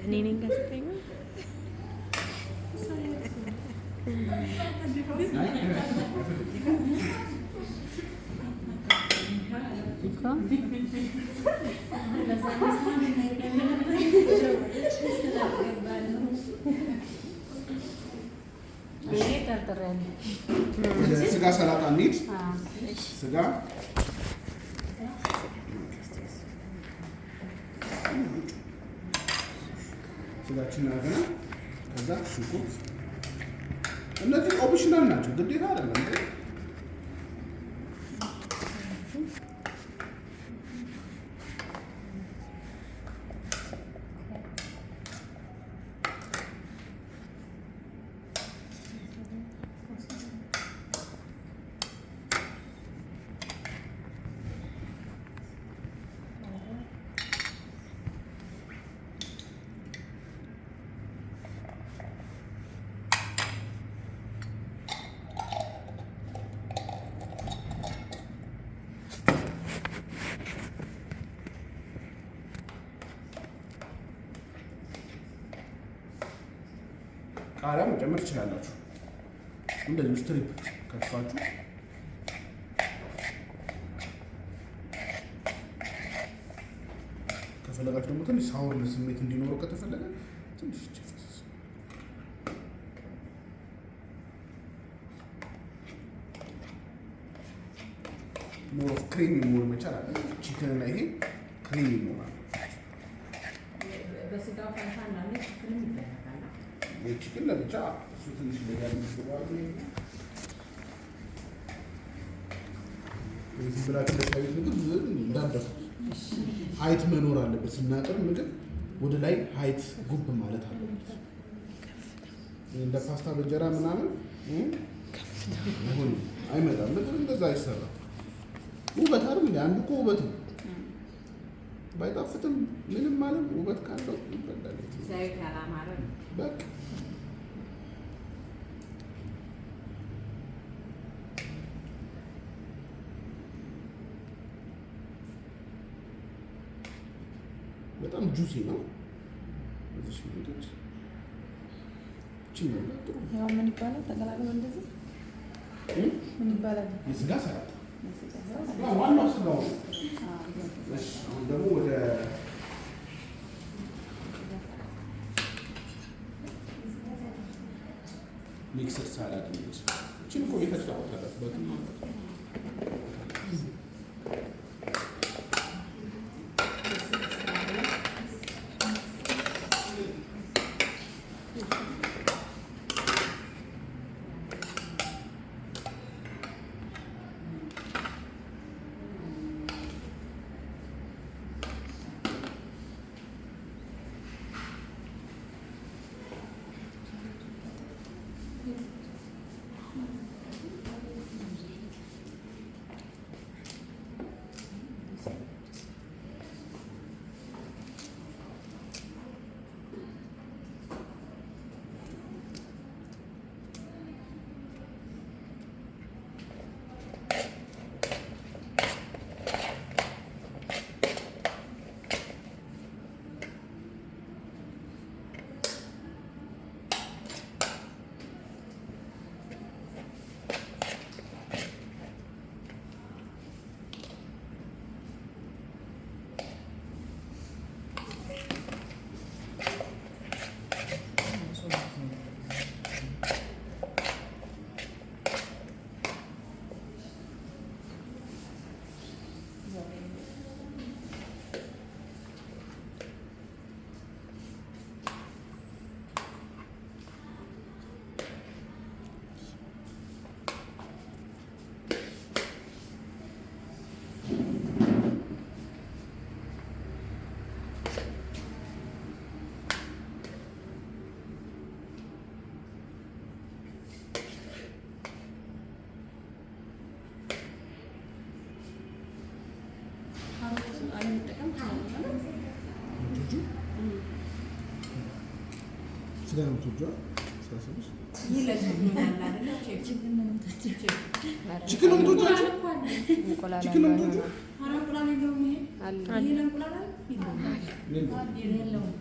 እኔ ነኝ ጋዜጠኛ ስጋ ሰላጣ እንሂድ። ስጋ ስጋችን አገና ከዛ ሽንኩርት። እነዚህ ኦፕሽናል ናቸው፣ ግዴታ አይደለም። ቃሪያ መጨመር ትችላላችሁ። እንደዚህ ስትሪፕ ከትፋችሁ ከፈለጋችሁ ደግሞ ትንሽ ሳውር ስሜት እንዲኖረው ከተፈለገ ትንሽ ሞር ክሬሚ መሆን መቻል አለ። ቺክን እና ይሄ ክሬሚ ይሆናል። በስጋው ፈንታና ቺክን ይደረጋል። ቺክን ለብቻ እሱ ትንሽ ለያል ይችላል። እዚህ ብላችሁ ለሻይ ምግብ እንዳደረኩት ሀይት መኖር አለበት። ስናቀርብ ምግብ ወደ ላይ ሀይት ጉብ ማለት አለበት። እንደ ፓስታ በእንጀራ ምናምን አይመጣም። ምግብ እንደዛ አይሰራም። ውበት አይደል እንዴ? አንዱ እኮ ውበት ነው። ባይጣፍጥም ምንም ማለት ውበት ካለው ይበላል። ዘይት ያላማረ በቃ በጣም ጁሲ ነው። እዚህ ምንድን ቺን ነው ጥሩ። ያው ምን ይባላል? ተቀላቅሎ እንደዚህ ምን ይባላል? የስጋ ሰላጣ ዋናው ስጋው። አሁን ደግሞ ወደ ሚክስድ ሳላድ ነው። እቺን እኮ የተጫወታለበት ማለት ነው። ስጋ ነው የምትወጂው? ቺክን ነው የምትወጂው? እንቁላል የለውም። ይሄ ለእንቁላል የለውም።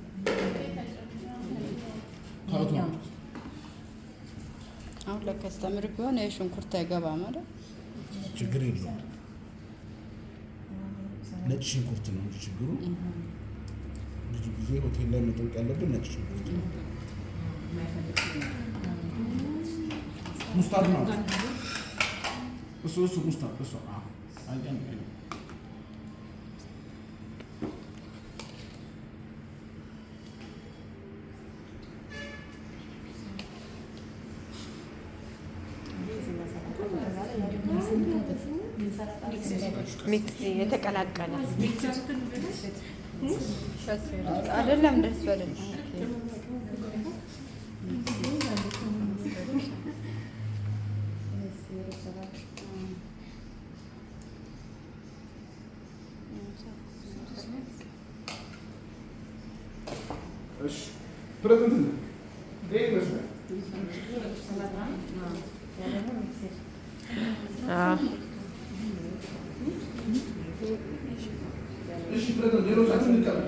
አሁን ለከስተምር ቢሆን የሽንኩርት አይገባም አይደል? ችግር የለውም። ነጭ ሽንኩርት ነው እንጂ ችግሩ ብዙ ጊዜ ሆቴል ላይ መጠበቅ ያለብን ነጭ ሽንኩርት ነው። ሙስታርድ ነው እሱ ሙስታርድ እሱ አያን የተቀላቀለ አይደለም። ደስ አይደለም። እሺ ፕሬዘንት ነው ይመስላል። እሺ ፕሬዘንት ሌሎቻችን እንቀበል